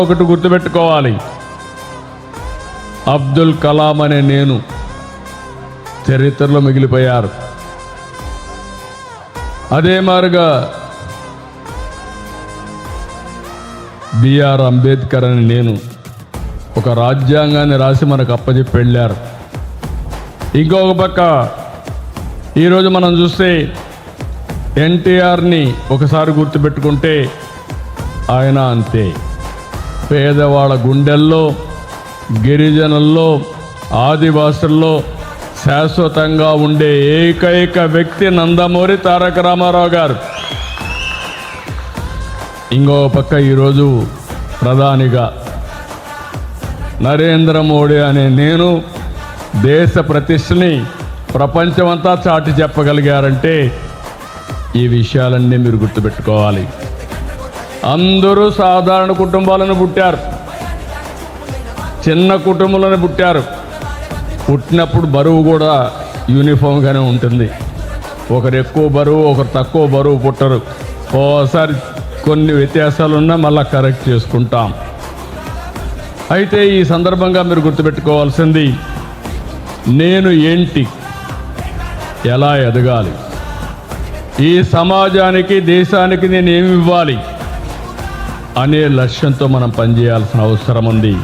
ఒకటి గుర్తుపెట్టుకోవాలి, అబ్దుల్ కలాం అనే నేను చరిత్రలో మిగిలిపోయారు. అదే మారుగా బిఆర్ అంబేద్కర్ అని నేను ఒక రాజ్యాంగాన్ని రాసి మనకు అప్పచెప్పి వెళ్ళారు. ఇంకొక పక్క ఈరోజు మనం చూస్తే ఎన్టీఆర్ని ఒకసారి గుర్తుపెట్టుకుంటే ఆయన అంతే, పేదవాళ్ళ గుండెల్లో, గిరిజనుల్లో, ఆదివాసుల్లో శాశ్వతంగా ఉండే ఏకైక వ్యక్తి నందమూరి తారక రామారావు గారు. ఇంకో పక్క ఈరోజు ప్రధానిగా నరేంద్ర మోడీ అనే నేను దేశ ప్రతిష్టని ప్రపంచమంతా చాటి చెప్పగలిగారంటే ఈ విషయాలన్నీ మీరు గుర్తుపెట్టుకోవాలి. అందరూ సాధారణ కుటుంబాలను పుట్టారు, చిన్న కుటుంబంలోనే పుట్టారు. పుట్టినప్పుడు బరువు కూడా యూనిఫామ్గానే ఉంటుంది. ఒకరు ఎక్కువ బరువు, ఒకరు తక్కువ బరువు పుట్టరు. ఓసారి కొన్ని వ్యత్యాసాలు ఉన్నా మళ్ళీ కరెక్ట్ చేసుకుంటాం. అయితే ఈ సందర్భంగా మీరు గుర్తుపెట్టుకోవాల్సింది, నేను ఏంటి, ఎలా ఎదగాలి, ఈ సమాజానికి, దేశానికి నేను ఏమి ఇవ్వాలి అనే లక్ష్యంతో మనం పనిచేయాల్సిన అవసరం ఉంది.